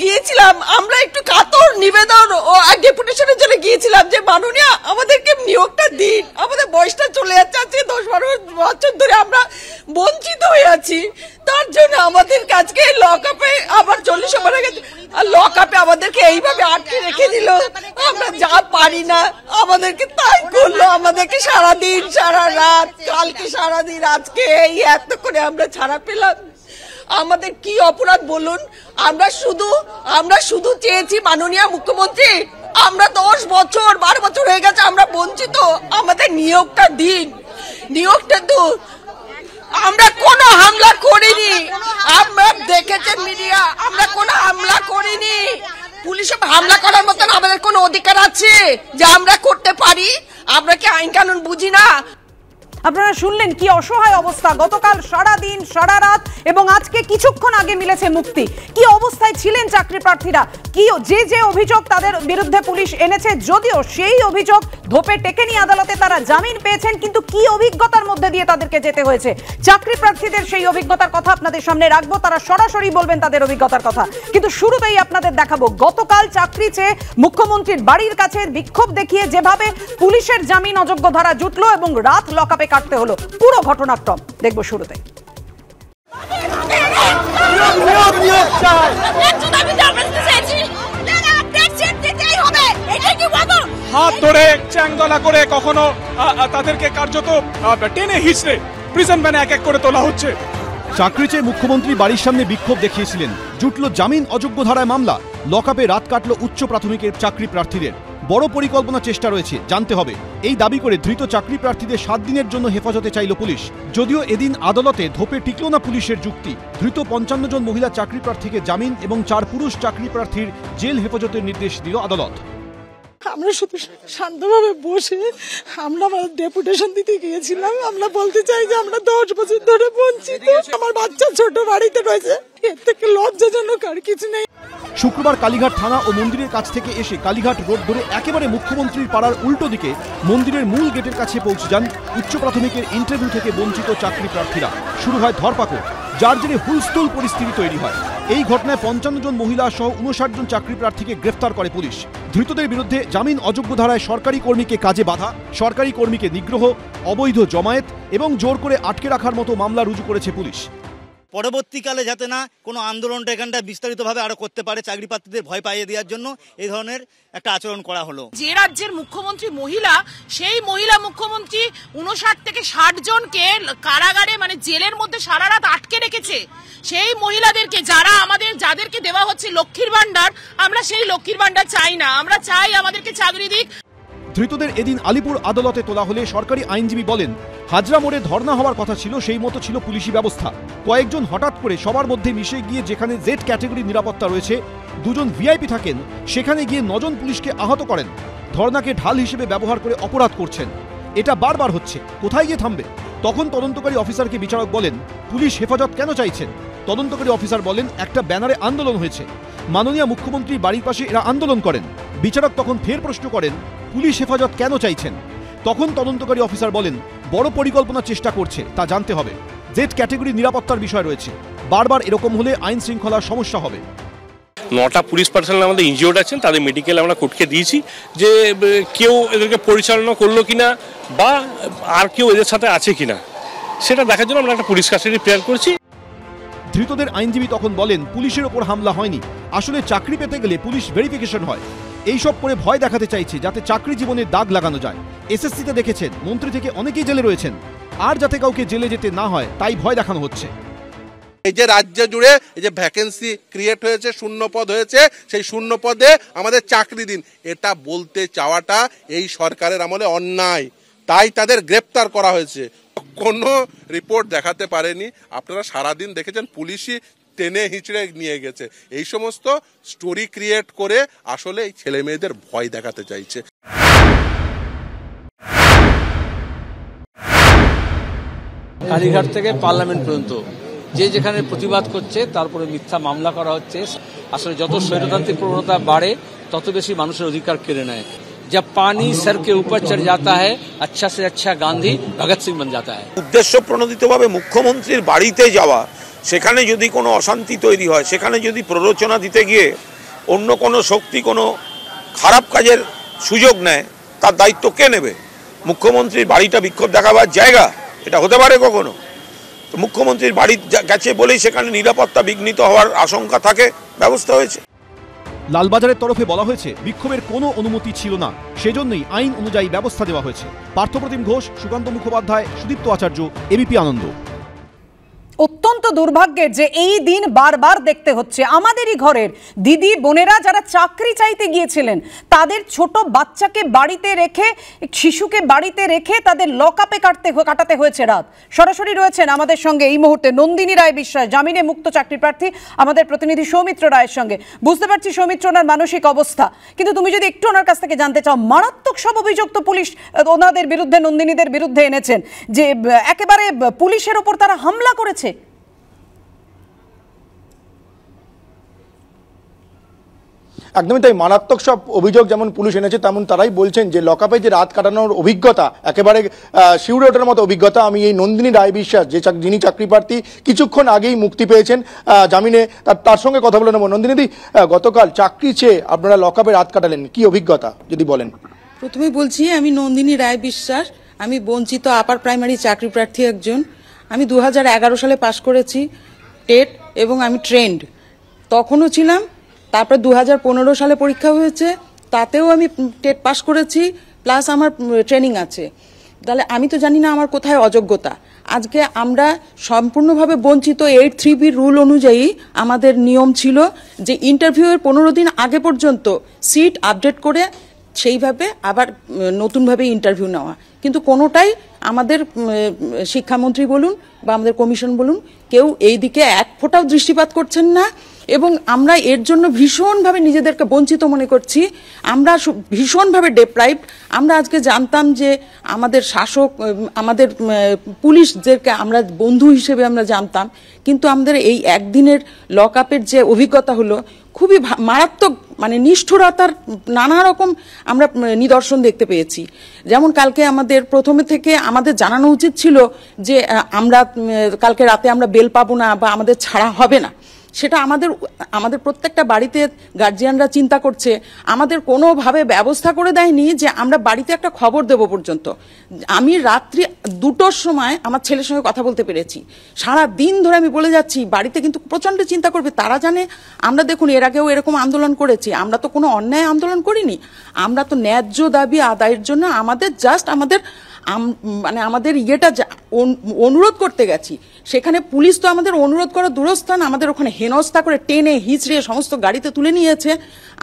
গিয়েছিলাম, আমরা একটু কাতর নিবেদন ও ডেপুটেশনের জন্য গিয়েছিলাম যে মাননীয় আমাদেরকে নিয়োগটা দিন। আমাদের বয়সটা চলে যাচ্ছে, আজকে 10-12 বছর ধরে আমরা বঞ্চিত হয়ে আছি। তার জন্য আমাদের কাজকে লকআপে আবার 40 ওভার গেছে, আর লকআপে আমাদেরকে এইভাবে আটকে রেখে দিল। আমরা যা পারি না আমাদেরকে তাই করলো, আমাদেরকে সারাদিন সারা রাত, কালকে সারাদিন, আজকে এই এত করে আমরা ছাড়া পেলাম। আমাদের কি অপরাধ বলুন? আমরা শুধু চেয়েছি মাননীয় মুখ্যমন্ত্রী, আমরা 10 বছর 12 বছর হয়ে গেছে আমরা বঞ্চিত, আমাদের নিয়োগটা দিন, নিয়োগটা তো। আমরা কোনো হামলা করিনি, আমরা দেখেছেন মিডিয়া, আমরা কোনো হামলা করিনি। পুলিশে হামলা করার মতন আমাদের কোনো অধিকার আছে যে আমরা করতে পারি? আমরা কি আইন কানুন বুঝি না? আপনারা শুনলেন কি অসহায় অবস্থা, গতকাল সারা দিন সারা রাত এবং আজকে কিছুক্ষণ আগে মিলেছে মুক্তি। কি অবস্থায় ছিলেন চাকরি প্রার্থীরা, কি যে অভিযোগ তাদের বিরুদ্ধে পুলিশ এনেছে, যদিও সেই অভিযোগ ধোপে টেকেনি আদালতে, তারা জামিন পেয়েছেন, কিন্তু কি অভিজ্ঞতার মধ্যে দিয়ে তাদেরকে যেতে হয়েছে, চাকরি প্রার্থীদের সেই অভিজ্ঞতার কথা আপনাদের সামনে রাখবো। তারা সরাসরি বলবেন তাদের অভিজ্ঞতার কথা, কিন্তু শুরুতেই আপনাদের দেখাবো গতকাল চাকরি চেয়ে মুখ্যমন্ত্রীর বাড়ির কাছে বিক্ষোভ দেখিয়ে যেভাবে পুলিশের জামিন অযোগ্য ধারা জুটলো এবং রাত লকআপে কাটতে হলো, পুরো ঘটনাক্রম দেখবো শুরুতে। হাত ধরে চ্যাংদোলা করে কখনো তাদেরকে কার্যত টেনে হিচড়ে প্রিজন ভ্যানে এক এক করে তোলা হচ্ছে। চাকরি চেয়ে মুখ্যমন্ত্রী বাড়ির সামনে বিক্ষোভ দেখিয়েছিলেন, জুটলো জামিন অযোগ্য ধারায় মামলা, লকআপে রাত কাটলো উচ্চ প্রাথমিকের চাকরি প্রার্থীদের। বড় পরিকল্পনা চেষ্টা রয়েছে, জানতে হবে। এই দাবি করে ধৃত চাকরি প্রার্থীদের 7 দিনের জন্য হেফাজতে চাইল পুলিশ। যদিও এদিন আদালতে ধোপে টিকল না পুলিশের যুক্তি। ধৃত 55 জন মহিলা চাকরি প্রার্থীকে জামিন এবং 4 পুরুষ চাকরি প্রার্থীর জেল হেফাজতের নির্দেশ দিল আদালত। আমরা শুধু শান্তভাবে বসে আমরা ডেপুটেশন দিতে গিয়েছিলাম। আমরা বলতে চাই যে আমরা 10 বছর ধরে বঞ্চিত, আমার বাচ্চা ছোট বাড়িতে রয়েছে, এর থেকে লজ্জাজনক আর কিছু নেই। শুক্রবার কালীঘাট থানা ও মন্দিরের কাছ থেকে এসে কালীঘাট রোড ধরে একেবারে মুখ্যমন্ত্রীর পাড়ার উল্টো দিকে মন্দিরের মূল গেটের কাছে পৌঁছে যান উচ্চ প্রাথমিকের ইন্টারভিউ থেকে বঞ্চিত চাকরি প্রার্থীরা। শুরু হয় ধরপাকড়, যার জেরে হুলস্থুল পরিস্থিতি তৈরি হয়। এই ঘটনায় 55 জন মহিলা সহ 59 জন চাকরি প্রার্থীকে গ্রেফতার করে পুলিশ। ধৃতদের বিরুদ্ধে জামিন অযোগ্য ধারায় সরকারি কর্মীকে কাজে বাধা, সরকারি কর্মীকে নিগ্রহ, অবৈধ জমায়েত এবং জোর করে আটকে রাখার মতো মামলা রুজু করেছে পুলিশ। পরবর্তীকালে যাতে না কোনো আন্দোলনটা এখানটা বিস্তারিতভাবে আরো করতে পারে, চাকরি প্রার্থীদের ভয় পাইয়ে দেওয়ার জন্য এই ধরনের একটা আচরণ করা হলো। যে রাজ্যের মুখ্যমন্ত্রী মহিলা, সেই মহিলা মুখ্যমন্ত্রী 59 থেকে 60 জনকে কারাগারে মানে জেলের মধ্যে সারা রাত আটকে রেখেছে। সেই মহিলাদেরকে যাদেরকে দেওয়া হচ্ছে লক্ষ্মীর ভান্ডার, আমরা সেই লক্ষ্মীর ভান্ডার চাই না, আমরা চাই আমাদেরকে চাকরি দিক। ধৃতদের এদিন আলিপুর আদালতে তোলা হলে সরকারি আইনজীবী বলেন, হাজরা মোড়ে ধর্ণা হওয়ার কথা ছিল, সেই মতো ছিল পুলিশি ব্যবস্থা। কয়েকজন হঠাৎ করে সবার মধ্যে মিশে গিয়ে যেখানে জেড ক্যাটাগরি নিরাপত্তা রয়েছে, 2 জন ভিআইপি থাকেন, সেখানে গিয়ে 9 জন পুলিশকে আহত করেন। ধর্ণাকে ঢাল হিসেবে ব্যবহার করে অপরাধ করছেন। এটা বারবার হচ্ছে, কোথায় গিয়ে থামবে? তখন তদন্তকারী অফিসারকে বিচারক বলেন, পুলিশ হেফাজত কেন চাইছেন? তদন্তকারী অফিসার বলেন, একটা ব্যানারে আন্দোলন হয়েছে, মাননীয় মুখ্যমন্ত্রী বাড়ির পাশে এরা আন্দোলন করেন। বিচারক তখন ফের প্রশ্ন করেন, পুলিশ হেফাজত কেন চাইছেন? তখন তদন্তকারী অফিসার বলেন, বড় পরিকল্পনা চেষ্টা করছে, তা জানতে হবে। জেড ক্যাটাগরি নিরাপত্তার বিষয় রয়েছে, বারবার এরকম হলে আইন শৃঙ্খলার সমস্যা হবে। 9টা পুলিশ পার্সোনাল আমাদের ইনজিওর্ড আছেন, তাদের মেডিকেল আমরা কোর্টকে দিয়েছি যে কেউ এদেরকে পরিচালনা করলো কিনা বা আর কেউ এদের সাথে আছে কিনা সেটা দেখার জন্য আমরা একটা পুলিশ কাস্টাডি প্রেয়ার করছি। ধৃতদের আইনজীবী তখন বলেন, পুলিশের ওপর হামলা হয়নি, আসলে চাকরি পেতে গেলে পুলিশ ভেরিফিকেশন হয়। এইসব করে ভয় দেখাতে চাইছে যাতে চাকরি জীবনে দাগ লাগানো যায়। এসএসসিতে দেখেছেন মন্ত্রী থেকে অনেকেই জেলে রয়েছেন, আর যাতে কাউকে জেলে যেতে না হয় তাই ভয় দেখানো হচ্ছে। এই যে রাজ্য জুড়ে এই যে ভ্যাকেন্সি ক্রিয়েট হয়েছে, শূন্য পদ হয়েছে, সেই শূন্য পদে আমাদের চাকরি দিন, এটা বলতে চাওয়াটা এই সরকারের আমলে অন্যায়, তাই তাদের গ্রেপ্তার করা হয়েছে। কোনো রিপোর্ট দেখাতে পারেনি। আপনারা সারাদিন দেখেছেন পুলিশই টেনে হিচড়ে নিয়ে গেছে। এই সমস্ত স্টোরি ক্রিয়েট করে আসলে এই ছেলে মেয়েদের ভয় দেখাতে চাইছে। কালীঘাট থেকে পার্লামেন্ট পর্যন্ত যে যেখানে প্রতিবাদ করছে তারপরে মিথ্যা মামলা করা হচ্ছে। আসলে যত স্বৈরতান্ত্রিক প্রবণতা বাড়ে তত বেশি মানুষের অধিকার কেড়ে নেয়। जब पानी सर के ऊपर चढ़ जाता है अच्छा से अच्छा गांधी भगत सिंह बन जाता है। উদ্দেশ্য প্রণোদিতভাবে মুখ্যমন্ত্রীর বাড়িতে যাওয়া, সেখানে যদি কোনো অশান্তি তৈরি হয়, সেখানে যদি প্ররোচনা দিতে গিয়ে অন্য কোনো শক্তি কোনো খারাপ কাজের সুযোগ নেয়, তার দায়িত্ব কে নেবে? মুখ্যমন্ত্রীর বাড়িটা বিক্ষোভ দেখাবার জায়গা? এটা হতে পারে কখনো? তো মুখ্যমন্ত্রীর বাড়ি গেছে বলেই সেখানে নিরাপত্তা বিঘ্নিত হওয়ার আশঙ্কা থাকে, ব্যবস্থা হয়েছে। লালবাজারের তরফে বলা হয়েছে বিক্ষোভের কোনো অনুমতি ছিল না, সেজন্যই আইন অনুযায়ী ব্যবস্থা দেওয়া হয়েছে। পার্থপ্রতিম ঘোষ, সুকান্ত মুখোপাধ্যায়, সুদীপ্ত আচার্য, এবিপি আনন্দ। অত্যন্ত দুর্ভাগ্যের যে এই দিন বারবার দেখতে হচ্ছে। আমাদেরই ঘরের দিদি বোনেরা যারা চাকরি চাইতে গিয়েছিলেন, তাদের ছোট বাচ্চাকে বাড়িতে রেখে, শিশুকে বাড়িতে রেখে তাদের লকআপে কাটাতে হয়েছে রাত। সরাসরি রয়েছেন আমাদের সঙ্গে এই মুহূর্তে নন্দিনী রায় বিশ্বাস, জামিনে মুক্ত চাকরি প্রার্থী, আমাদের প্রতিনিধি সৌমিত্র রায়ের সঙ্গে। বুঝতে পারছি সৌমিত্র, ওনার মানসিক অবস্থা, কিন্তু তুমি যদি একটু ওনার কাছ থেকে জানতে চাও, মারাত্মক সব অভিযোগ তো পুলিশ ওনাদের বিরুদ্ধে, নন্দিনীদের বিরুদ্ধে এনেছেন যে একেবারে পুলিশের ওপর তারা হামলা করেছে। একদমই তাই, মারাত্মক সব অভিযোগ যেমন পুলিশ এনেছে, তেমন তারাই বলছেন যে লকআপে যে রাত কাটানোর অভিজ্ঞতা একেবারে শিউরে ওঠার মতো অভিজ্ঞতা। আমি এই নন্দিনী রায় বিশ্বাস, যিনি চাকরি প্রার্থী, কিছুক্ষণ আগেই মুক্তি পেয়েছেন জামিনে, তার সঙ্গে কথা বলে নেব। নন্দিনীদি, গতকাল চাকরি চেয়ে আপনারা লকআপে রাত কাটালেন, কি অভিজ্ঞতা যদি বলেন? প্রথমে বলছি, আমি নন্দিনী রায় বিশ্বাস, আমি বঞ্চিত আপার প্রাইমারি চাকরি প্রার্থী একজন। আমি 2011 সালে পাশ করেছি টেট, এবং আমি ট্রেন্ড তখনও ছিলাম। তারপর 2015 সালে পরীক্ষা হয়েছে, তাতেও আমি টেট পাস করেছি, প্লাস আমার ট্রেনিং আছে। তাহলে আমি তো জানি না আমার কোথায় অযোগ্যতা। আজকে আমরা সম্পূর্ণভাবে বঞ্চিত। 8(3)B রুল অনুযায়ী আমাদের নিয়ম ছিল যে ইন্টারভিউয়ের 15 দিন আগে পর্যন্ত সিট আপডেট করে সেইভাবে আবার নতুনভাবে ইন্টারভিউ নেওয়া, কিন্তু কোনোটাই আমাদের শিক্ষামন্ত্রী বলুন বা আমাদের কমিশন বলুন, কেউ এই দিকে এক ফোঁটাও দৃষ্টিপাত করছেন না। এবং আমরা এর জন্য ভীষণভাবে নিজেদেরকে বঞ্চিত মনে করছি। আমরা ভীষণভাবে ডেপ্রাইভড। আমরা আজকে জানতাম যে আমাদের শাসক, আমাদের পুলিশদেরকে আমরা বন্ধু হিসেবে আমরা জানতাম, কিন্তু আমাদের এই একদিনের লকআপের যে অভিজ্ঞতা হলো, খুবই মারাত্মক, মানে নিষ্ঠুরতার নানা রকম আমরা নিদর্শন দেখতে পেয়েছি। যেমন কালকে আমাদের প্রথমে থেকে আমাদের জানানো উচিত ছিল যে আমরা কালকে রাতে আমরা বেল পাবো না বা আমাদের ছাড়া হবে না। সেটা আমাদের প্রত্যেকটা বাড়িতে গার্জিয়ানরা চিন্তা করছে, আমাদের কোনোভাবে ব্যবস্থা করে দেয়নি যে আমরা বাড়িতে একটা খবর দেব পর্যন্ত। আমি রাত্রি 2টোর সময় আমার ছেলের সঙ্গে কথা বলতে পেরেছি। সারা দিন ধরে আমি বলে যাচ্ছি, বাড়িতে কিন্তু প্রচণ্ড চিন্তা করবে। তারা জানে আমরা, দেখুন এর আগেও এরকম আন্দোলন করেছি, আমরা তো কোনো অন্যায় আন্দোলন করিনি, আমরা তো ন্যায্য দাবি আদায়ের জন্য আমাদের আমাদের ইয়েটা অনুরোধ করতে গেছি। সেখানে পুলিশ তো আমাদের অনুরোধ করা দূরস্থান, আমাদের ওখানে হেনস্থা করে টেনে হিচড়ে সমস্ত গাড়িতে তুলে নিয়েছে।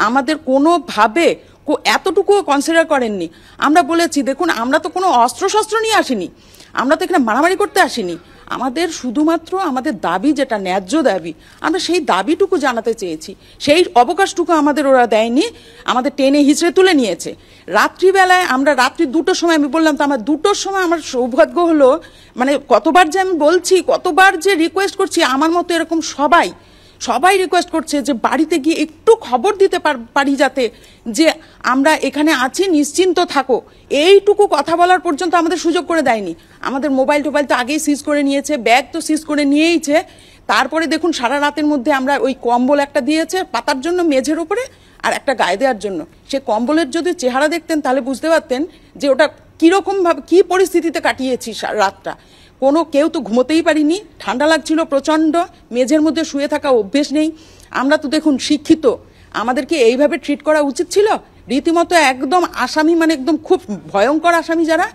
আমাদের কোনোভাবে এতটুকুও কনসিডার করেননি। আমরা বলেছি, দেখুন আমরা তো কোনো অস্ত্রশস্ত্র নিয়ে আসিনি, আমরা তো এখানে মারামারি করতে আসিনি, আমাদের শুধুমাত্র আমাদের দাবি, যেটা ন্যায্য দাবি, আমরা সেই দাবিটুকু জানাতে চেয়েছি। সেই অবকাশটুকু আমাদের ওরা দেয়নি, আমাদের টেনে হিচড়ে তুলে নিয়েছে। রাত্রিবেলায় আমরা রাত্রি 2টোর সময়, আমি বললাম তো আমার 2টোর সময় আমার সৌভাগ্য হলো, মানে কতবার যে আমি বলছি, কতবার যে রিকোয়েস্ট করছি, আমার মতো এরকম সবাই রিকোয়েস্ট করছে যে বাড়িতে গিয়ে একটু খবর দিতে পারি, যাতে যে আমরা এখানে আছি, নিশ্চিন্ত থাকো। এইটুকু কথা বলার পর্যন্ত আমাদের সুযোগ করে দেয়নি। আমাদের মোবাইল টোবাইল তো আগেই সিজ করে নিয়েছে, ব্যাগ তো সিজ করে নিয়েইছে। তারপরে দেখুন সারা রাতের মধ্যে আমরা ওই কম্বল একটা দিয়েছে পাতার জন্য মেঝের উপরে, আর একটা গায়ে দেওয়ার জন্য। সে কম্বলের যদি চেহারা দেখতেন তাহলে বুঝতে পারতেন যে ওটা কীরকমভাবে, কী পরিস্থিতিতে কাটিয়েছি রাতটা। কেউ তো ঘুমোতেই পারিনি, ঠান্ডা লাগছিল প্রচণ্ড, মেঝের মধ্যে শুয়ে থাকা অভ্যেস নেই। আমরা তো দেখুন শিক্ষিত, আমাদেরকে এইভাবে ট্রিট করা উচিত ছিল? রীতিমতো একদম আসামি, মানে একদম খুব ভয়ঙ্কর আসামি যারা,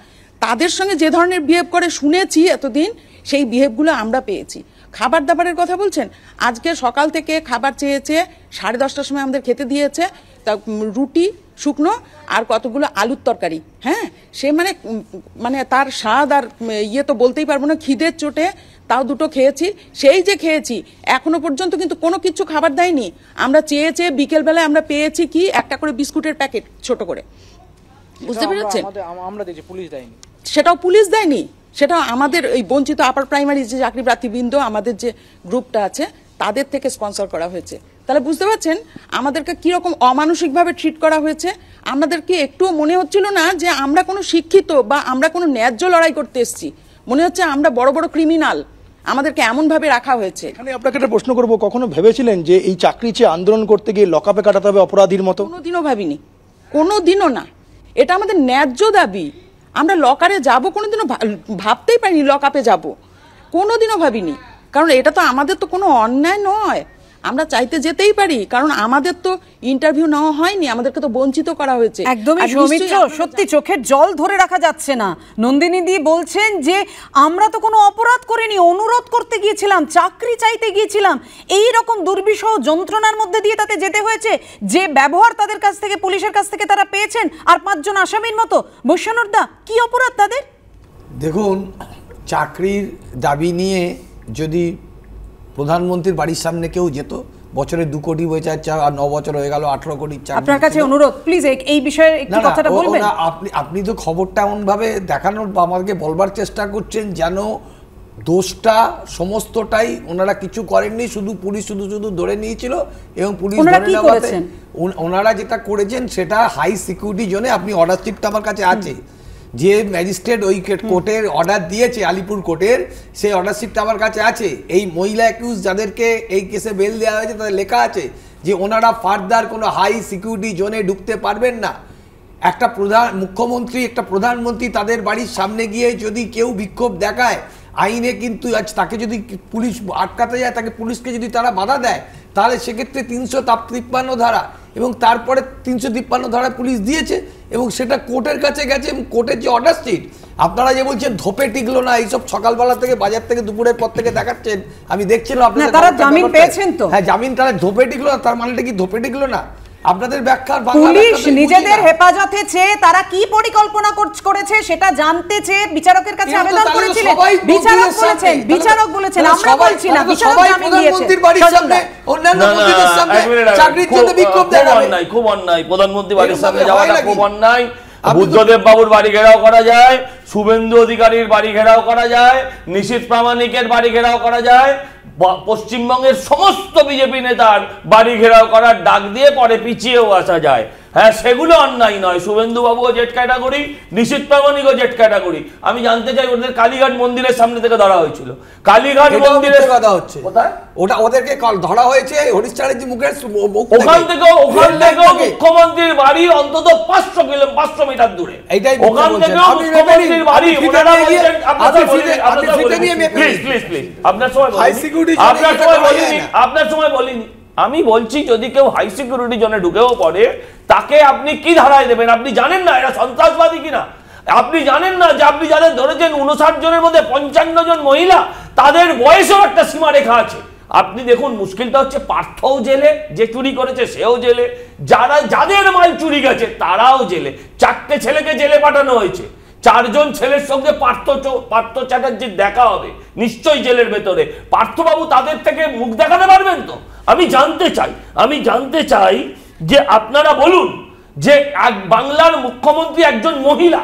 তাদের সঙ্গে যে ধরনের বিহেভ করে শুনেছি এতদিন, সেই বিহেভগুলো আমরা পেয়েছি। খাবার দাবারের কথা বলছেন, আজকে সকাল থেকে খাবার চেয়েছে, 10:30টার সময় আমাদের খেতে দিয়েছে, তা রুটি শুকনো আর কতগুলো আলুর তরকারি। হ্যাঁ, সে মানে তার স্বাদ আর ইয়ে তো বলতেই পারবো না, খিদের চোটে তাও 2টো খেয়েছি। সেই যে খেয়েছি, এখনো পর্যন্ত কিন্তু কোনো কিছু খাবার দেয়নি। আমরা চেয়ে বিকেলবেলায় আমরা পেয়েছি কি, একটা করে বিস্কুটের প্যাকেট ছোট করে, বুঝতে পেরেছেন? আমরা দেখছি পুলিশ দেয়নি, সেটাও পুলিশ দেয়নি, সেটাও আমাদের এই বঞ্চিত আপার প্রাইমারি যে চাকরি প্রার্থীবৃন্দ, আমাদের যে গ্রুপটা আছে, তাদের থেকে স্পন্সর করা হয়েছে। তাহলে বুঝতে পারছেন আমাদেরকে কীরকম অমানসিকভাবে ট্রিট করা হয়েছে। আমাদেরকে একটুও মনে হচ্ছিল না যে আমরা কোনো শিক্ষিত বা আমরা কোনো ন্যায্য লড়াই করতে এসেছি। মনে হচ্ছে আমরা বড় বড় ক্রিমিনাল, আমাদেরকে এমনভাবে রাখা হয়েছে। এখানে আপনাকে একটা প্রশ্ন করবো, কখনো ভেবেছিলেন যে এই চাকরি চেয়ে আন্দোলন করতে গিয়ে লকআপে কাটাতে হবে অপরাধীর মতো? কোনোদিনও ভাবিনি, কোনোদিনও না। এটা আমাদের ন্যায্য দাবি। আমরা লকারে যাব, কোনোদিনও ভাবতেই পারিনি লকআপে যাব, কোনোদিনও ভাবিনি। কারণ এটা তো আমাদের তো কোনো অন্যায় নয়, আমরা চাইতে যেতেই পারি, কারণ আমাদের তো ইন্টারভিউ নেওয়া হয়নি, আমাদেরকে তো বঞ্চিত করা হয়েছে। একদমই সৌমিত্র, সত্যি চোখের জল ধরে রাখা যাচ্ছে না। নন্দিনী দি বলছেন যে আমরা তো কোনো অপরাধ করিনি, অনুরোধ করতে গিয়েছিলাম, চাকরি চাইতে গিয়েছিলাম, এই রকম দুর্বিষহ যন্ত্রণার মধ্যে দিয়ে তাতে যেতে হয়েছে। যে ব্যবহার তাদের কাছ থেকে, পুলিশের কাছ থেকে তারা পেয়েছেন, আর 5 জন আসামির মতো, বৈশ্বনাথ দা কি অপরাধ তাদের? দেখুন, চাকরির দাবি নিয়ে যদি প্রধানমন্ত্রীর বাড়ির সামনে কেউ যেত, বছরে 2 কোটি হয়েছে, আর 9 বছর হয়ে গেল 18 কোটি। আপনার কাছে অনুরোধ, প্লিজ এই বিষয়ে একটু কথাটা বলবেন। আপনি তো খবরটা এমন ভাবে দেখানোর বা আমাকে বলবার চেষ্টা করছেন যেন দোষটা সমস্তটাই ওনারা কিছু করেননি, শুধু পুলিশ শুধু ধরে নিয়েছিল এবং পুলিশ ধরে নেওয়াতে ওনারা যেটা করেছেন সেটা হাই সিকিউরিটি জোনে। আপনি অর্ডার শিটটা আমার কাছে আছে, যে ম্যাজিস্ট্রেট ওই কোর্টের অর্ডার দিয়েছে আলিপুর কোর্টের, সেই অর্ডার শিটটা আমার কাছে আছে। এই মহিলা অ্যাকিউজ যাদেরকে এই কেসে বেল দেওয়া হয়েছে তাদের লেখা আছে যে ওনারা ফার্দার কোনো হাই সিকিউরিটি জোনে ঢুকতে পারবেন না। একটা মুখ্যমন্ত্রী, একটা প্রধানমন্ত্রী তাদের বাড়ির সামনে গিয়ে যদি কেউ বিক্ষোভ দেখায়, আইনে কিন্তু আজ তাকে যদি পুলিশ আটকাতে যায়, তাকে পুলিশকে যদি তারা বাধা দেয়, তাহলে সেক্ষেত্রে 353 ধারা এবং তারপরে 353 ধারা পুলিশ দিয়েছে এবং সেটা কোর্টের কাছে গেছে এবং কোর্টের যে অর্ডার শিট, আপনারা যে বলছেন ধোপে টিকলো না, এইসব সকালবেলা থেকে বাজার থেকে দুপুরের পর থেকে দেখাচ্ছেন, আমি দেখছিলাম আপনাদের তারা জামিন পেয়েছেন তো। হ্যাঁ, জামিন তারা ধোপে টিকলো না, তার মানেটা কি ধোপে টিকলো না? আপনাদের ব্যাখ্যার পুলিশ নিজেদের হেফাজতে চেয়ে তারা কি পরিকল্পনা করেছে সেটা জানতে চেয়ে বিচারকের কাছে আবেদন করেছিলেন, বিচারক বলেছেন আমরা বলছি না, বিচারক জামিন দিয়েছে। অন্যান্য মন্ত্রীদের সামনে চাকরির জন্য বিক্ষোভ দেখাবে, খুব অন্যায়। প্রধানমন্ত্রী বাড়ির সামনে যাওয়াটা খুব অন্যায়। বুদ্ধদেব বাবুর বাড়ি ঘেরাও করা যায়, শুভেন্দু অধিকারীর বাড়ি ঘেরাও করা যায়, নিশীথ প্রামাণিকের বাড়ি ঘেরাও করা যায়, পশ্চিমবঙ্গের সমস্ত বিজেপি নেতার বাড়ি ঘেরাও করার ডাক দিয়ে পরে পিছিয়েও আসা যায়। হ্যাঁ, সেগুলো অন্যায় নয়। শুভেন্দু বাবুও জেড ক্যাটাগরি, নিশীথ প্রামাণিকও জেড ক্যাটাগরি। আমি জানতে চাই ওদের কালীঘাট মন্দিরের সামনে থেকে ধরা হয়েছিল, কালীঘাট মন্দিরের কথা হচ্ছে কোথায়, ওটা ওদেরকে ধরা হয়েছে হরিশ্চারের মুখের ওখান থেকেও মুখ্যমন্ত্রীর বাড়ি অন্তত 500 মিটার দূরে। ওখান থেকেও মুখ্যমন্ত্রীর বাড়ি, ওনারা বলছেন আপনার সময় বলিনি। আমি বলছি যদি কেউ হাই সিকিউরিটি জোনে ঢুকেও পড়ে, তাকে আপনি কি ধারায় দেবেন? আপনি জানেন না এরা সন্ত্রাসবাদী কিনা? আপনি জানেন না যে আপনি যাদের ধরেছেন 59 জনের মধ্যে 55 জন মহিলা, তাদের বয়সেও একটা সীমারেখা আছে। আপনি দেখুন, মুশকিলটা হচ্ছে পার্থও জেলে, যে চুরি করেছে সেও জেলে, যাদের মাল চুরি গেছে তারাও জেলে। 4টে ছেলেকে জেলে পাঠানো হয়েছে, 4 জন ছেলের সঙ্গে পার্থ চ্যাটার্জির দেখা হবে নিশ্চয়ই জেলের ভেতরে। পার্থবাবু তাদের থেকে মুখ দেখাতে পারবেন তো? আমি জানতে চাই যে আপনারা বলুন যে বাংলার মুখ্যমন্ত্রী একজন মহিলা,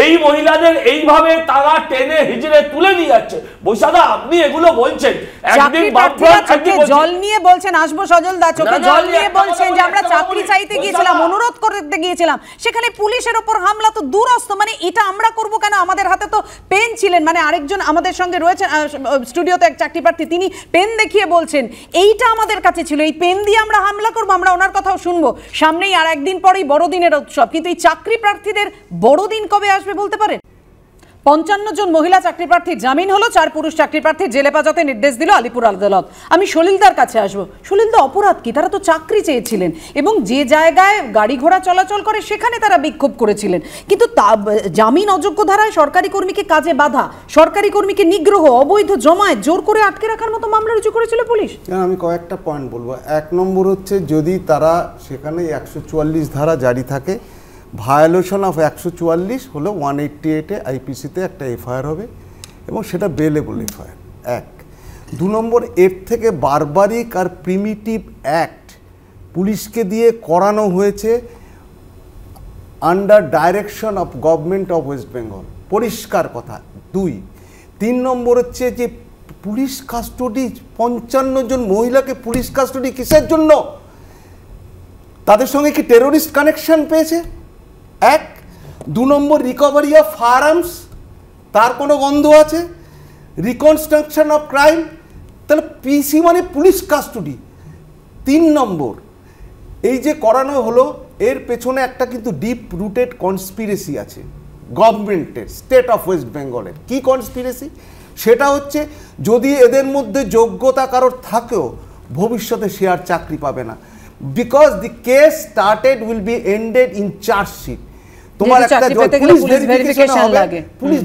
এই মহিলাদের এইভাবে তারা টেনে হিজড়ে তুলে নিয়ে যাচ্ছে। বৈশাদা, আপনি এগুলো বলছেন, একদিন জল নিয়ে বলছেন, আসবো সজল দা, চোখে জল নিয়ে বলছেন যে আমরা চাকরি চাইতে গিয়েছিলাম, অনুরোধ করতে গিয়েছিলাম, সেখানে পুলিশের ওপর হামলা তো দূরস্থ। মানে এটা আমরা করব কেন? আমাদের হাতে তো পেন ছিলেন, মানে আরেকজন আমাদের সঙ্গে রয়েছেন স্টুডিওতে এক চাকরি প্রার্থী, তিনি পেন দেখিয়ে বলছেন এইটা আমাদের কাছে ছিল, এই পেন দিয়ে আমরা হামলা করবো। আমরা ওনার কথাও শুনবো। সামনেই আর একদিন পরেই বড়দিনের উৎসব, কিন্তু এই চাকরি প্রার্থীদের বড়দিন কবে আসবে বলতে পারেন? 55 জন মহিলা চাকরি প্রার্থীর জামিন হলো, 4 পুরুষ চাকরি প্রার্থীর জেলে হেফাজতে নির্দেশ দিল আলিপুর আদালত। আমি সলিলদার কাছে আসবো। সলিলদা, অপরাধ কি? তারা তো চাকরি চেয়েছিলেন এবং যে জায়গায় গাড়ি ঘোড়া চলাচল করে সেখানে তারা বিক্ষোভ করেছিলেন, কিন্তু জামিন অযোগ্য ধারায় সরকারি কর্মীকে কাজে বাধা, সরকারি কর্মীকে নিগ্রহ, অবৈধ জমায়েত, জোর করে আটকে রাখার মতো মামলা রুজু করেছিল পুলিশ। আমি কয়েকটা পয়েন্ট বলবো। 1 নম্বর হচ্ছে, যদি তারা সেখানে 144 ধারা জারি থাকে, ভায়োলেশন অফ 144 হলো 188-এ আইপিসিতে একটা এফআইআর হবে এবং সেটা বেলেবল এফআইআর। 1 2 নম্বর, এর থেকে বারবারিক আর প্রিমিটিভ অ্যাক্ট পুলিশকে দিয়ে করানো হয়েছে under direction of government of West Bengal, পরিষ্কার কথা। 2 3 নম্বর হচ্ছে যে পুলিশ কাস্টডি, 55 জন মহিলাকে পুলিশ কাস্টডি কিসের জন্য? তাদের সঙ্গে কি টেরোরিস্ট কানেকশন পেয়েছে? 1 2 নম্বর, রিকভারি অফ ফায়ার আর্মস, তার কোনো গন্ধ আছে? রিকনস্ট্রাকশন অফ ক্রাইম, তাহলে পিসি মানে পুলিশ কাস্টডি। 3 নম্বর, এই যে করানো হলো এর পেছনে একটা কিন্তু ডিপ রুটেড কনস্পিরেসি আছে গভর্নমেন্টের, স্টেট অফ ওয়েস্ট বেঙ্গলের। কি কনস্পিরেসি? সেটা হচ্ছে যদি এদের মধ্যে যোগ্যতা কারোর থাকেও ভবিষ্যতে সে আর চাকরি পাবে না, because the case started will be ended in chargesheet. তোমার একটা পুলিশ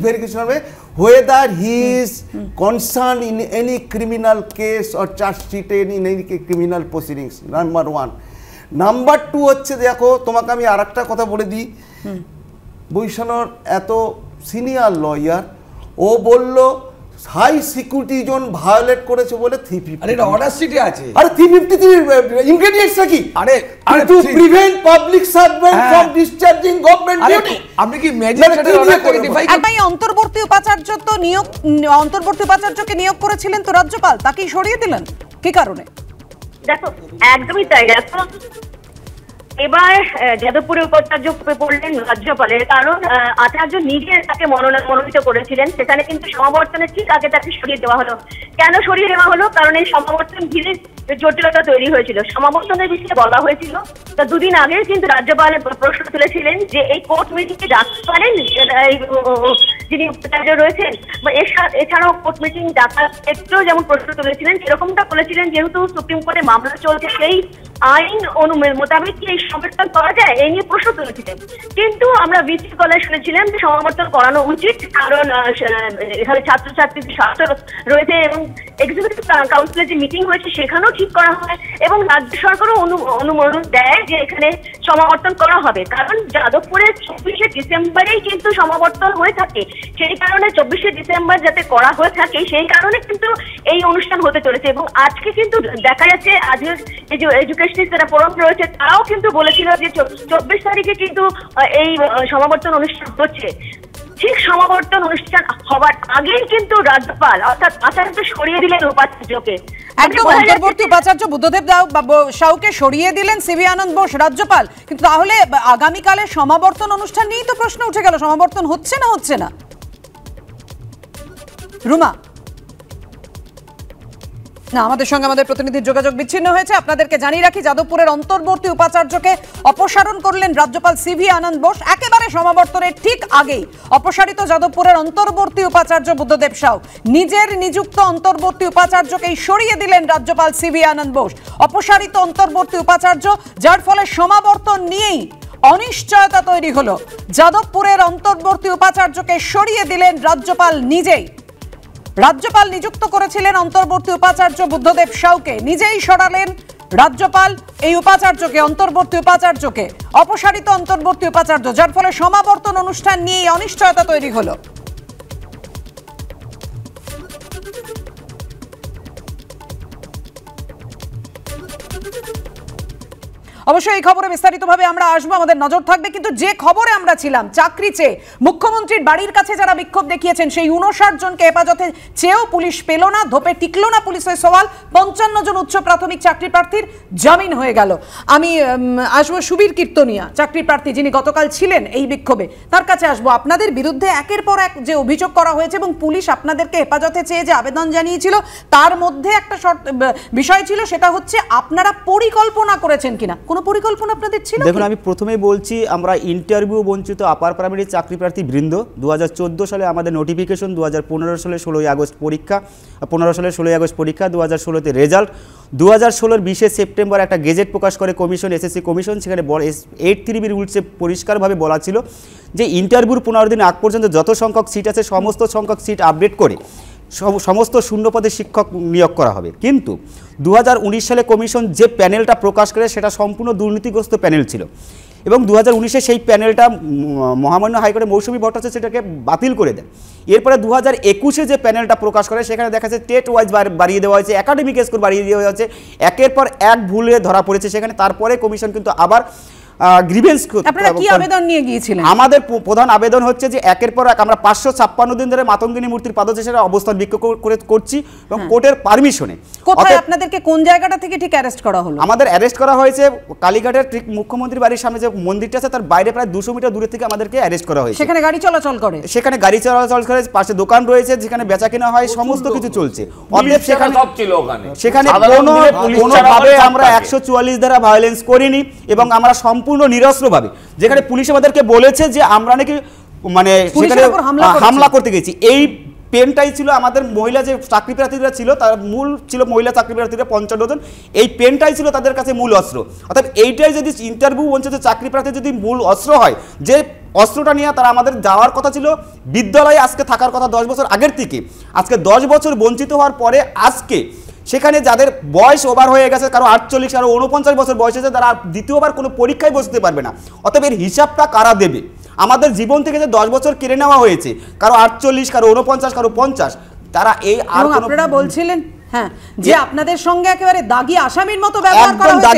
ভেরিফিকেশন হবে whether he is concerned in any criminal case or charge sheeted in any criminal proceedings, number 1. Number 2 হচ্ছে, দেখো তোমাকে আমি আর একটা কথা বলে দিই, বৈষ্ণব এত সিনিয়র লয়ার, ও বলল হাই সিকিউরিটি জোন ভায়োলেট করেছে বলে 350। আরে এটা অর্ডার শিটে আছে। আরে 353 ইনগ্রেডিয়েন্টস কি? আরে to prevent public servant from discharging government duty. আপনি কি ম্যাজিস্ট্রেটের অর্ডারটাকে ডিফাই করেন? এই অন্তর্বর্তী উপাচার্য তো অন্তর্বর্তী উপাচার্যকে নিয়োগ করেছিলেন তো রাজ্যপাল, তাকেই সরিয়ে দিলেন কি কারণে? দেখো একদমই তাই। দেখো এবার যাদবপুরের উপাচার্য পড়লেন রাজ্যপালের, কারণ আচার্য নিজে তাকে মনোনীত করেছিলেন। সেখানে কিন্তু সমাবর্তনের ঠিক আগে তাকে সরিয়ে দেওয়া হলো। কেন সরিয়ে দেওয়া হলো? কারণ এই সমাবর্তন ঘিরে জটিলতা তৈরি হয়েছিল। সমাবর্তনের বিষয়ে বলা হয়েছিল, তা 2 দিন আগে কিন্তু রাজ্যপাল প্রশ্ন তুলেছিলেন যে এই কোর্ট মিটিংকে ডাকতে পারেন যিনি উপাচার্য রয়েছেন, বা এছাড়াও কোর্ট মিটিং ডাকার ক্ষেত্রেও যেমন প্রশ্ন তুলেছিলেন, সেরকমটা বলেছিলেন যেহেতু সুপ্রিম কোর্টে মামলা চলছে সেই আইন মোতাবেক কি এই সমাবর্তন করা যায়, এই নিয়ে প্রশ্ন তুলেছিলেন। কিন্তু আমরা বিসি কলেজ শুনেছিলাম যে সমাবর্তন করানো উচিত, কারণ এখানে ছাত্রছাত্রীদের স্বার্থ রয়েছে এবং এক্সিকিউটিভ কাউন্সিলের যে মিটিং হয়েছে সেখানেও ঠিক করা হয় এবং রাজ্য সরকারও অনুমোদন দেয় যে এখানে সমাবর্তন করা হবে। কারণ যাদবপুরে 24শে ডিসেম্বরেই কিন্তু সমাবর্তন হয়ে থাকে, সেই কারণে 24শে ডিসেম্বর যাতে করা হয়ে থাকে সেই কারণে কিন্তু এই অনুষ্ঠান হতে চলেছে। এবং আজকে কিন্তু দেখা যাচ্ছে আজকের এই যে এডুকেশনিস্ট যারা ফোরাম রয়েছে তারাও কিন্তু বলেছিল যে 24 তারিখে কিন্তু এই সমাবর্তন অনুষ্ঠান হচ্ছে। ঠিক সমাবর্তন অনুষ্ঠান হবার আগেই কিন্তু রাজ্যপাল অর্থাৎ আচার্য সরিয়ে দিলেন উপাচার্যকে। একদম অন্তর্বর্তী উপাচার্য বুদ্ধদেব সাউকে সরিয়ে দিলেন সিভি আনন্দ বোস রাজ্যপাল, কিন্তু তাহলে আগামীকালে সমাবর্তন অনুষ্ঠান নিয়েই তো প্রশ্ন উঠে গেল, সমাবর্তন হচ্ছে না হচ্ছে না? রুমা না, আমাদের সঙ্গে আমাদের প্রতিনিধির যোগাযোগ বিচ্ছিন্ন হয়েছে। আপনাদেরকে জানিয়ে রাখি, যাদবপুরের অন্তর্বর্তী উপাচার্যকে অপসারণ করলেন রাজ্যপাল সিভি আনন্দ বোস। একেবারে সমাবর্তনের ঠিক আগেই অপসারিত যাদবপুরের অন্তর্বর্তী উপাচার্য বুদ্ধদেব সাউ নিজের নিযুক্ত অন্তর্বর্তী উপাচার্যকেই সরিয়ে দিলেন রাজ্যপাল সিভি আনন্দ বোস। অপসারিত অন্তর্বর্তী উপাচার্য, যার ফলে সমাবর্তন নিয়েই অনিশ্চয়তা তৈরি হলো। যাদবপুরের অন্তর্বর্তী উপাচার্যকে সরিয়ে দিলেন রাজ্যপাল নিজেই। রাজ্যপাল নিযুক্ত করেছিলেন অন্তর্বর্তী উপাচার্য বুদ্ধদেব সাউকে, নিজেই সরালেন রাজ্যপাল এই উপাচার্যকে, অন্তর্বর্তী উপাচার্যকে, অপসারিত অন্তর্বর্তী উপাচার্য, যার ফলে সমাবর্তন অনুষ্ঠান নিয়ে অনিশ্চয়তা তৈরি হলো। অবশ্যই এই খবরে বিস্তারিতভাবে আমরা আসবো, আমাদের নজর থাকবে। কিন্তু যে খবরে আমরা ছিলাম, চাকরি চেয়ে মুখ্যমন্ত্রীর বাড়ির কাছে যারা বিক্ষোভ দেখিয়েছেন সেই 59 জনকে হেফাজতে চেয়েও পুলিশ পেল না, ধোপে টিকলো না পুলিশের সওয়াল। 55 জন উচ্চ প্রাথমিক চাকরি প্রার্থীর জামিন হয়ে গেল। আমি আসবো সুবীর কীর্তনিয়া, চাকরি প্রার্থী যিনি গতকাল ছিলেন এই বিক্ষোভে, তার কাছে আসবো। আপনাদের বিরুদ্ধে একের পর এক যে অভিযোগ করা হয়েছে এবং পুলিশ আপনাদেরকে হেফাজতে চেয়ে যে আবেদন জানিয়েছিল তার মধ্যে একটা বিষয় ছিল, সেটা হচ্ছে আপনারা পরিকল্পনা করেছেন কিনা। কোনো পরিকল্পনা আপনাদের ছিল? দেখুন, আমি প্রথমেই বলছি, আমরা ইন্টারভিউ বঞ্চিত আপার প্রাইমারি চাকরি প্রার্থী বৃন্দ 2014 সালে আমাদের নোটিফিকেশন, 2015 সালে 16ই আগস্ট পরীক্ষা, 15 সালে 16ই আগস্ট পরীক্ষা, 2016তে রেজাল্ট, 2016-র 20শে সেপ্টেম্বর একটা গেজেট প্রকাশ করে কমিশন, এসএসসি কমিশন। সেখানে 8-3B রুলসে পরিষ্কারভাবে বলা ছিল যে ইন্টারভিউর 15 দিন আগ পর্যন্ত যত সংখ্যক সিট আছে সমস্ত সংখ্যক সিট আপডেট করে সমস্ত শূন্যপদে শিক্ষক নিয়োগ করা হবে। কিন্তু 2019 সালে কমিশন যে প্যানেলটা প্রকাশ করে সেটা সম্পূর্ণ দুর্নীতিগ্রস্ত প্যানেল ছিল এবং 2019-এ সেই প্যানেলটা মহামান্য হাইকোর্টের মৌসুমী ভট্টাচার্য সেটাকে বাতিল করে দেয়। এরপরে 2021-এ যে প্যানেলটা প্রকাশ করে সেখানে দেখা যাচ্ছে স্টেট ওয়াইজ বাড়িয়ে দেওয়া হয়েছে, একাডেমিক স্কোর বাড়িয়ে দেওয়া হয়েছে, একের পর এক ভুলে ধরা পড়েছে সেখানে। তারপরে কমিশন কিন্তু আবার গ্রিভেন্স। আপনারা কি আবেদন নিয়ে গিয়েছিলেন? আমাদের প্রধান আবেদন হচ্ছে যে একের পর এক আমরা 556 দিন ধরে মাতঙ্গিনী মূর্তির পাদদেশে অবস্থান বিক্ষোভ করছি এবং কোর্টের পারমিশনে। কোথায় আপনাদেরকে কোন জায়গাটা থেকে ঠিক অ্যারেস্ট করা হলো? আমাদের অ্যারেস্ট করা হয়েছে কালীঘাটের ঠিক মুখ্যমন্ত্রীর বাড়ির সামনে যে মন্দিরটা আছে তার বাইরে প্রায় 200 মিটার দূরে থেকে আমাদেরকে অ্যারেস্ট করা হয়েছে। সেখানে গাড়ি চলাচল করে? সেখানে গাড়ি চলাচল করে, পাশে দোকান রয়েছে যেখানে বেচা কেনা হয়, সমস্ত কিছু চলছে। অতএব সেখানে কোনোভাবে আমরা 144 ধারা ভায়োলেন্স করিনি এবং আমরা সম্পূর্ণ নিরস্ত্রভাবে, যেখানে পুলিশ আমাদেরকে বলেছে যে আমরা নাকি মানে সেখানে হামলা করতে গেছি। এই পেনটাই ছিল আমাদের মহিলা যে চাকরি প্রার্থীরা ছিল তার মূল ছিল মহিলা চাকরি প্রার্থীরা 55 জন, এই পেনটাই ছিল তাদের কাছে মূল অস্ত্র। অর্থাৎ এইটাই যদি ইন্টারভিউ বঞ্চিত চাকরি প্রার্থী যদি মূল অস্ত্র হয়, যে অস্ত্রটা নিয়ে তারা আমাদের যাওয়ার কথা ছিল বিদ্যালয়ে, আজকে থাকার কথা 10 বছর আগের থেকে, আজকে 10 বছর বঞ্চিত হওয়ার পরে আজকে সেখানে যাদের বয়স ওভার হয়ে গেছে, কারো 48, কারো 49 বছর বয়স হয়েছে, তারা দ্বিতীয়বার কোনো পরীক্ষায় বসতে পারবে না। অতএব এর হিসাবটা কারা দেবে? আমাদের জীবন থেকে যে 10 বছর কেড়ে নেওয়া হয়েছে, কারো 48, কারো 49, কারো 50, তারা এই আর আপনারা বলছিলেন হ্যাঁ যে আপনাদের সঙ্গে একেবারে দাগি আসামির মতো ব্যবহার করা হয়েছে।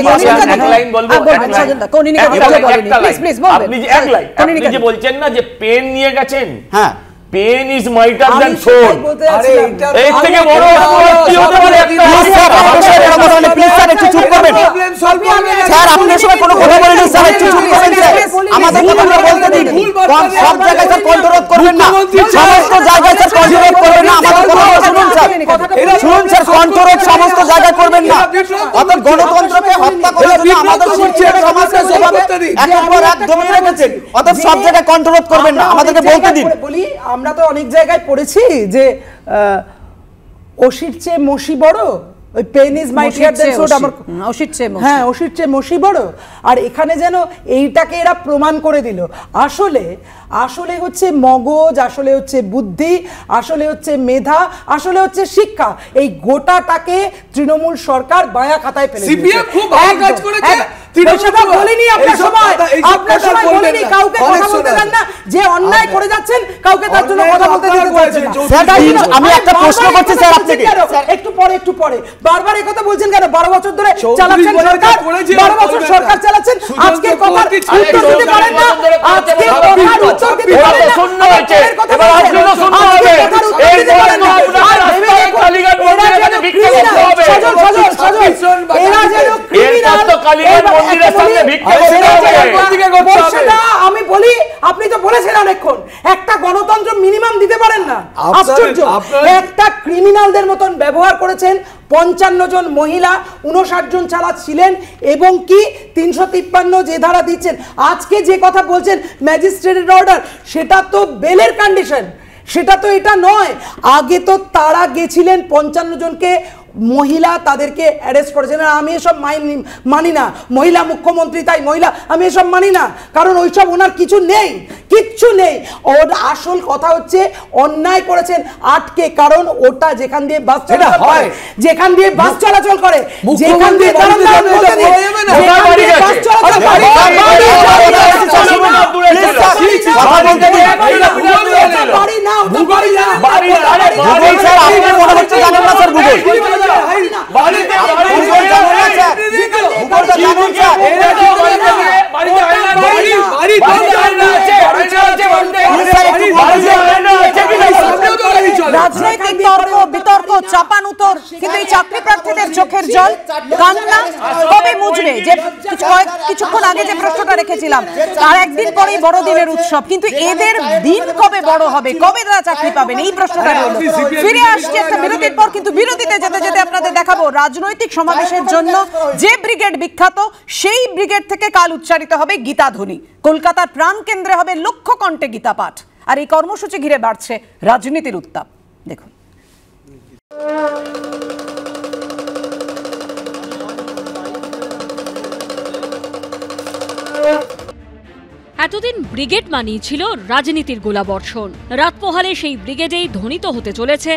আপনি যে বলছেন না যে পেন নিয়ে গেছেন, হ্যাঁ pen is mightier than sword. এই থেকে বড় কি হতে পারে? প্লিজ স্যার একটু চুপ করবেন স্যার, আপনার সঙ্গে কোনো কথা বলেন না স্যার, একটু চুপ করবেন স্যার, আমাদের কথাটা বলতে দিন। সব জায়গায় স্যার কন্ট্রোল করবেন না, সমস্ত জায়গায় স্যার কন্ট্রোল করবেন না, আমাদের কথা শুনুন স্যার, শুনুন স্যার, কন্ট্রোল সমস্ত জায়গায় করবেন না। অর্থাৎ গণতন্ত্রকে হত্যা করার জন্য আমাদের শিক্ষিত সমাজকে যেভাবে একের পর এক দমিয়ে রেখেছেন, অর্থাৎ সব জায়গায় কন্ট্রোল করবেন না, আমাদেরকে বলতে দিন। আমরা তো অনেক জায়গায় পড়েছি যে অসির চেয়ে মসি বড়, ওই pen is mightier than sword, আমার অসির চেয়ে মসি, হ্যাঁ অসির চেয়ে মসি বড়। আর এখানে যেন এইটাকে এরা প্রমাণ করে দিল। আসলে আসলে হচ্ছে মগজ, আসলে হচ্ছে বুদ্ধি, আসলে হচ্ছে মেধা, আসলে হচ্ছে শিক্ষা, এই গোটাটাকে তৃণমূল সরকার বায়া খাতায় ফেলে দিয়েছে। সিপিএম খুব ভালো কাজ করেছে। বলিনি আপনার সময়, আপনার সময় বলিনি কাউকে কথা বলতে দেন না, যে অন্যায় করে যাচ্ছেন কাউকে তার জন্য কথা বলতে দিতে চাচ্ছেন না। আমি একটা প্রশ্ন করছি স্যার আপনাকে, একটু পরে বারবার এই কথা বলছেন কেন? 12 বছর ধরে চালাচ্ছেন সরকার, 12 বছর সরকার চালাচ্ছেন, আজকে কথার উত্তর দিতে পারেন না, আজকে কথার উত্তর দিতে পারেন না, শূন্য হয়েছে, এবার আপনারা শূন্য হবে, এই জন্য আপনারা রাস্তায় কালীঘাট মন্দিরে গিয়ে ভিক্ষা করতে হবে। এরা যেন ক্রিমিনাল, কালীঘাট মন্দিরের সামনে ভিক্ষা করতে হবে। আমি বলি, আপনি তো বলেছেন অনেকক্ষণ একটা গণতন্ত্র মিনিমাম দিতে পারেন না, আশ্চর্য। একটা ক্রিমিনালদের মতন ব্যবহার করেছেন। 55 জন মহিলা, 59 জন চালাচ্ছিলেন এবং কি 353 যে ধারা দিচ্ছেন, আজকে যে কথা বলছেন ম্যাজিস্ট্রেটের অর্ডার, সেটা তো বেলের কন্ডিশন, সেটা তো এটা নয়। আগে তো তারা গেছিলেন 55 জনকে মহিলা, তাদেরকে অ্যারেস্ট করেছেন। আমি এসব মানি না, মহিলা মুখ্যমন্ত্রী তাই মহিলা, আমি এসব মানি না, কারণ ওইসব ওনার কিছু নেই, কিচ্ছু নেই। ওর আসল কথা হচ্ছে অন্যায় করেছেন আটকে, কারণ ওটা যেখান দিয়ে বাস চলাচল করে, যেখান দিয়ে বাস চলাচল করে, যেখান দিয়ে রাজনৈতিক তর্ক বিতর্ক চাপানুতর, কিন্তু এই চাকরি প্রার্থীদের চোখের জল, কান্না কবে মুছবে? যে কিছুক্ষণ আগে যে প্রশ্নটা রেখেছিলাম, তার একদিন পরেই বড়দিনের উৎসব, কিন্তু এদের দিন কবে বড় হবে, কবে তারা চাকরি পাবেন, এই প্রশ্নটা রইল। ফিরে আসছে একটা বিরতির পর, কিন্তু বিরতিতে যেতে যেতে আপনাদের দেখাবো রাজনৈতিক সমাবেশের জন্য যে ব্রিগেড বিখ্যাত, সেই ব্রিগেড থেকে কাল উচ্চারিত হবে গীতাধ্বনি। কলকাতার প্রাণ কেন্দ্রে হবে লক্ষ কণ্ঠে গীতা পাঠ। আর এই কর্মসূচি ঘিরে বাড়ছে রাজনীতির উত্তাপ, দেখুন। এতদিন ব্রিগেড মানেই ছিল রাজনীতির গোলাবর্ষণ। রাত পোহালে সেই ব্রিগেডেই ধ্বনিত হতে চলেছে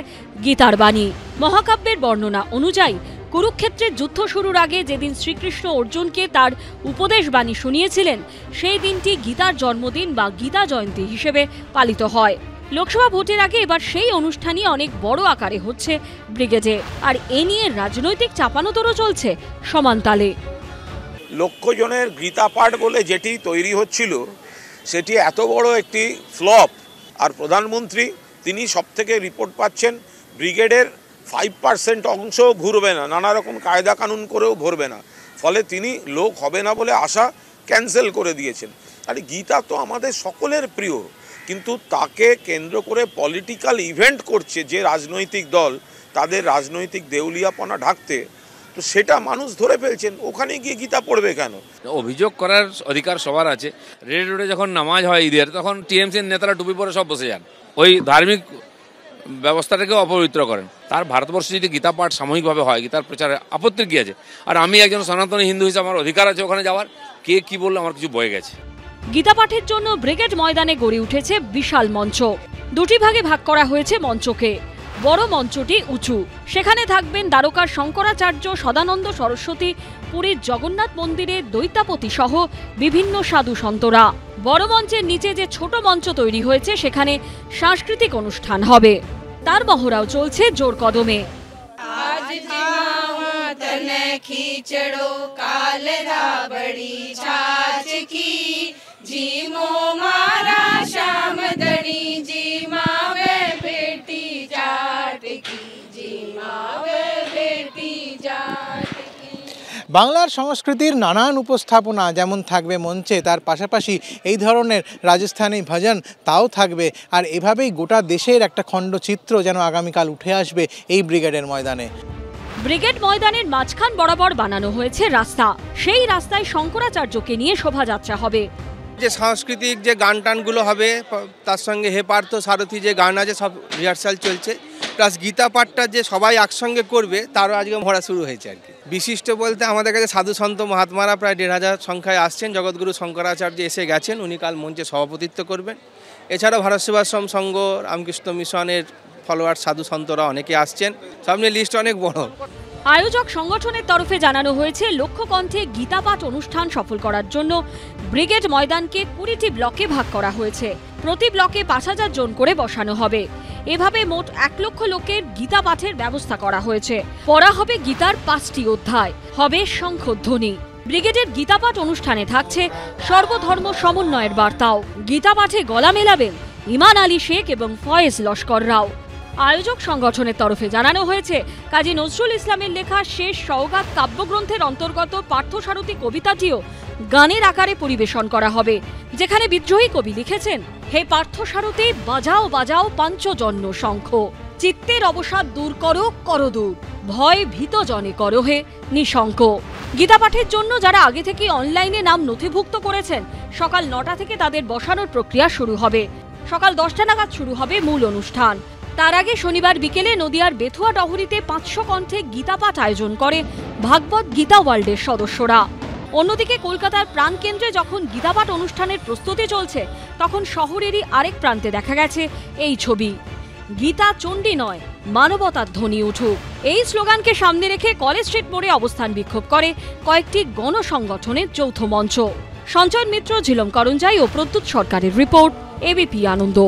গীতার বাণী। মহাকাব্যের বর্ণনা অনুযায়ী কুরুক্ষেত্রের যুদ্ধ শুরুর আগে যেদিন শ্রীকৃষ্ণ অর্জুনকে তার উপদেশ বাণী শুনিয়েছিলেন, সেই দিনটি গীতার জন্মদিন বা গীতা জয়ন্তী হিসেবে পালিত হয়। লোকসভা ভোটের আগে এবার সেই অনুষ্ঠানই অনেক বড় আকারে হচ্ছে ব্রিগেডে, আর এ নিয়ে রাজনৈতিক চাপানোতরও চলছে সমান তালে। লক্ষ জনের গীতা পাঠ বলে যেটি তৈরি হচ্ছিল সেটি এত বড় একটি ফ্লপ। আর প্রধানমন্ত্রী তিনি সব থেকে রিপোর্ট পাচ্ছেন ব্রিগেডের 5% অংশ ভরবে না, নানা রকম কায়দা কানুন করেও ভরবে না, ফলে তিনি লোক হবে না বলে আশা ক্যান্সেল করে দিয়েছেন। আর গীতা তো আমাদের সকলের প্রিয়, কিন্তু তাকে কেন্দ্র করে পলিটিক্যাল ইভেন্ট করছে যে রাজনৈতিক দল, তাদের রাজনৈতিক দেউলিয়াপনা ঢাকতে, তো সেটা মানুষ ধরে ফেলছেন। ওখানে গিয়ে গীতা পড়বে কেন? অভিযোগ করার অধিকার সবার আছে। রেড রোডে যখন নামাজ হয় ঈদের, তখন টিএমসির নেতারা টুপি পরে সব বসে যান, ওই ধার্মিক ব্যবস্থাটাকে অপবিত্র করেন। তার ভারতবর্ষে যদি গীতা পাঠ সামূহিকভাবে হয়, গীতার প্রচারে আপত্তি কি আছে? আর আমি একজন সনাতনী হিন্দু হিসেবে আমার অধিকার আছে ওখানে যাওয়ার। কে কি বললো আমার কিছু বয়ে গেছে। গীতা পাঠের জন্য ব্রিগেড ময়দানে গড়ে উঠেছে বিশাল মঞ্চ। দুটি ভাগে ভাগ করা হয়েছে মঞ্চকে। বড় মঞ্চটি উঁচু, সেখানে থাকবেন দ্বারকার শঙ্করাচার্য, সদানন্দ সরস্বতী, পুরীর জগন্নাথ মন্দিরের দৈতাপতি সহ বিভিন্ন সাধু সন্তরা। বড় মঞ্চের নিচে যে ছোট মঞ্চ তৈরি হয়েছে সেখানে সাংস্কৃতিক অনুষ্ঠান হবে। তার মহড়াও চলছে জোর কদমে। खींचड़ो काल राबड़ी छाछ की जी मो मारा श्याम दड़ी जी मावे बेटी जाट की जी मावे बेटी जाट की। বাংলার সংস্কৃতির নানান উপস্থাপনা যেমন থাকবে মঞ্চে, তার পাশাপাশি এই ধরনের রাজস্থানী ভজন তাও থাকবে। আর এভাবেই গোটা দেশের একটা খণ্ডচিত্র যেন আগামীকাল উঠে আসবে এই ব্রিগেডের ময়দানে। ব্রিগেড ময়দানের মাঝখান বরাবর বানানো হয়েছে রাস্তা। সেই রাস্তায় শঙ্করাচার্যকে নিয়ে শোভাযাত্রা হবে। যে সাংস্কৃতিক যে গান টানগুলো হবে, তার সঙ্গে হে পার্থ সারথী যে গান আছে, সব রিহার্সাল চলছে। প্লাস গীতা পাঠটা যে সবাই একসঙ্গে করবে তারও আজকে মহড়া শুরু হয়েছে আর কি। বিশিষ্ট বলতে আমাদের কাছে সাধু সন্ত মহাত্মারা প্রায় ১,৫০০ সংখ্যায় আসছেন। জগৎগুরু শঙ্করাচার্য এসে গেছেন, উনি কাল মঞ্চে সভাপতিত্ব করবেন। এছাড়াও ভারত সেবাশ্রম সংঘ, রামকৃষ্ণ মিশনের ফলোয়ার সাধু সন্তরা অনেকে আসছেন। সব নিয়ে লিস্ট অনেক বড়। আয়োজক সংগঠনের তরফে জানানো হয়েছে, লক্ষ্যকণ্ঠে গীতা পাঠ অনুষ্ঠান সফল করার জন্য ব্রিগেড ময়দানকে ২০টি ব্লকে ভাগ করা হয়েছে। প্রতি ব্লকে ৫,০০০ জন করে বসানো হবে। এভাবে মোট ১ লক্ষ লোকের গীতা পাঠের ব্যবস্থা করা হয়েছে। পড়া হবে গীতার ৫টি অধ্যায়, হবে শঙ্খধ্বনি। ব্রিগেডের গীতা পাঠ অনুষ্ঠানে থাকছে সর্বধর্ম সমন্বয়ের বার্তাও। গীতা পাঠে গলা মেলাবেন ইমান আলী শেখ এবং ফয়েজ লস্কর রাও। আয়োজক সংগঠনের তরফে জানানো হয়েছে, কাজী নজরুল ইসলামের লেখা শেষ সওগাত কাব্যগ্রন্থের অন্তর্গত পার্থসারথী কবিতাটিও গানের আকারে পরিবেশন করা হবে, যেখানে বিদ্রোহী কবি লিখেছেন, হে পার্থসারথী বাজাও বাজাও পাঞ্চজন্য শঙ্খ, চিত্তের অবসাদ দূর করো করদূর, ভয় ভীত জনে করো হে নিঃশঙ্ক। গীতা পাঠের জন্য যারা আগে থেকে অনলাইনে নাম নথিভুক্ত করেছেন, সকাল ৯টা থেকে তাদের বসানোর প্রক্রিয়া শুরু হবে। সকাল 10টা নাগাদ শুরু হবে মূল অনুষ্ঠান। তার আগে শনিবার বিকেলে নদিয়ার বেথুয়া ডহরিতে ৫০০ কণ্ঠে গীতা পাঠ আয়োজন করে ভাগবত গীতা ওয়ার্ল্ডের সদস্যরা। অন্যদিকে কলকাতার প্রাণকেন্দ্রে যখন গীতা পাঠ অনুষ্ঠানের প্রস্তুতি চলছে, তখন শহরেরই আরেক প্রান্তে দেখা গেছে এই ছবি। গীতা চণ্ডী নয়, মানবতার ধ্বনি উঠুক, এই স্লোগানকে সামনে রেখে কলেজ স্ট্রিট মোড়ে অবস্থান বিক্ষোভ করে কয়েকটি গণসংগঠনের যৌথ মঞ্চ। সঞ্চয় মিত্র, ঝিলম করঞ্জাই ও প্রদ্যুৎ সরকারের রিপোর্ট, এবিপি আনন্দ।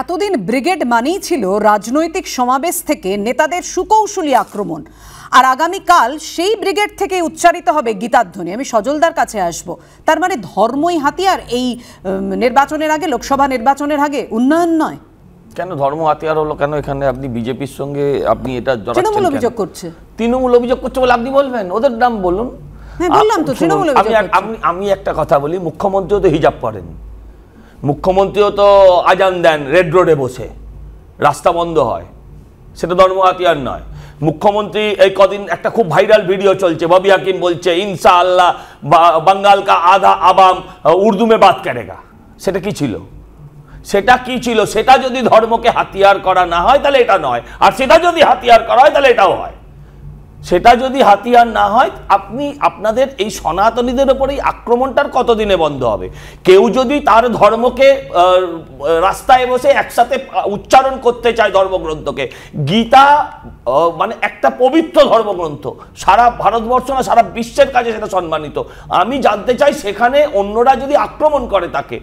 এতদিন ব্রিগেড মানেই ছিল রাজনৈতিক সমাবেশ থেকে নেতাদের সুকৌশলী আক্রমণ, আর আগামীকাল সেই ব্রিগেড থেকে উচ্চারিত হবে গীতার ধ্বনি। আমি সজলদার কাছে আসব। তার মানে ধর্মই হাতিয়ার এই নির্বাচনের আগে, লোকসভা নির্বাচনের আগে, উন্নয়ন নয়? কেন ধর্ম হাতিয়ার হলো কেন? এখানে আপনি বিজেপির সঙ্গে আপনি এটা তৃণমূল অভিযোগ করছে। তৃণমূল অভিযোগ করছে বলে আপনি বলবেন? ওদের নাম বলুন। বললাম তো তৃণমূল অভিযোগ করছে। আমি একটা কথা বলি, মুখ্যমন্ত্রীও তো হিজাব পরেন, মুখ্যমন্ত্রীও তো আজান দেন রেড রোডে বসে, রাস্তা বন্ধ হয়, সেটা ধর্ম হাতিয়ার নয়। মুখ্যমন্ত্রী এই কদিন একটা খুব ভাইরাল ভিডিও চলছে, ববি হাকিম বলছে ইনশাআল্লাহ বাঙ্গাল কা আধা আবাম উর্দু মে বাত করেগা। সেটা কি ছিল? সেটা কি ছিল? সেটা যদি ধর্মকে হাতিয়ার করা না হয় তাহলে এটা নয়, আর সেটা যদি হাতিয়ার করা হয় তাহলে এটাও হয়। সেটা যদি হাতিয়ার না হয়, আপনি আপনাদের এই সনাতনীদের উপরেই আক্রমণটার কতদিনে বন্ধ হবে? কেউ যদি তার ধর্মকে রাস্তায় বসে একসাথে উচ্চারণ করতে চায়, ধর্মগ্রন্থকে, গীতা মানে একটা পবিত্র ধর্মগ্রন্থ, সারা ভারতবর্ষ না সারা বিশ্বের কাছে সেটা সম্মানিত। আমি জানতে চাই সেখানে অন্যরা যদি আক্রমণ করে তাকে,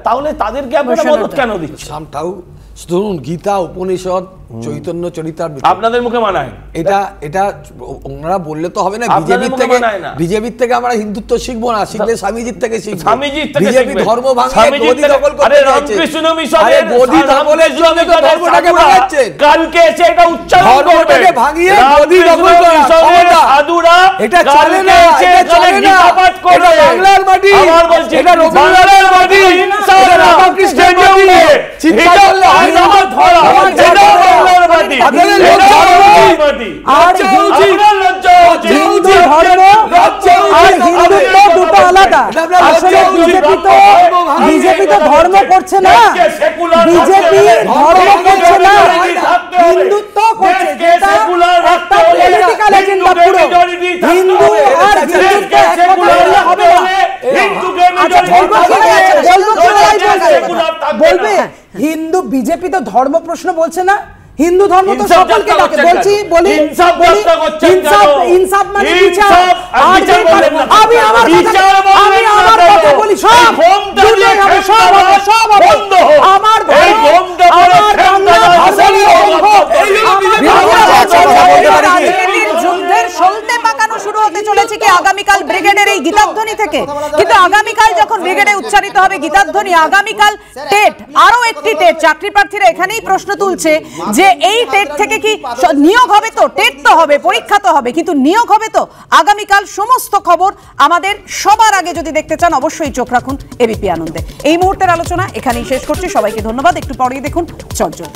তাহলে তাদেরকে আপনারা মদত কেন দিচ্ছেন? ধরুন গীতা, উপনিষদ, চৈতন্য চরিতামৃত আপনাদের মুখে মানায়, এটা ওনারা বললে তো হবে না। বিজেপির থেকে আমরা হিন্দুত্ব শিখবো না, শিখলে স্বামীজির থেকে শিখবো। বিজেপি ধর্ম ভাঙে গদি দখল করতে চাইছে। আরে গদি দখলের জন্য তো ধর্মটাকে ভাঙাচ্ছেন। কালকে এসে এটা উচ্চারণ করবে, ধর্মটাকে ভাঙিয়ে গদি দখল করা সাধুরা এটা চলে না, এটা চলে না। এটা বাংলার মাটি, এটা রবীন্দ্রনাথের মাটি, এটা রামকৃষ্ণের মাটি। চিন্তা করলে হয় না। বিজেপি তো ধর্ম করছে না, বিজেপি ধর্ম করছে না, হিন্দুত্ব করছে, যেটা একটা পলিটিক্যাল এজেন্ডা পুরো। হিন্দু আর হিন্দুত্ব এক কথা বললে হবে না। আচ্ছা বলবে হিন্দু, বিজেপি তো ধর্ম প্রশ্ন বলছে না, হিন্দু ধর্ম তো সকলকে ডাকে। বলি ইনসাফ মানে বিচার। আমি আমার কথা বলি, সব আমার যুদ্ধের সলতে পাকানো শুরু হতে চলেছে কি আগামীকাল ব্রিগেডের এই গীতাধ্বনি থেকে। কিন্তু আগামীকাল যখন ব্রিগেডে উচ্চারিত হবে গীতাধ্বনি, আগামীকাল টেট, আরো একটি টেট, চাকরি প্রার্থীরা এখানেই প্রশ্ন তুলছে যে এই টেট থেকে কি নিয়োগ হবে? তো টেট তো হবে, পরীক্ষা তো হবে, কিন্তু নিয়োগ হবে তো? আগামীকাল সমস্ত খবর আমাদের সবার আগে যদি দেখতে চান অবশ্যই চোখ রাখুন এবিপি আনন্দে। এই মুহূর্তের আলোচনা এখানেই শেষ করছি, সবাইকে ধন্যবাদ। একটু পরেই দেখুন চঞ্চল।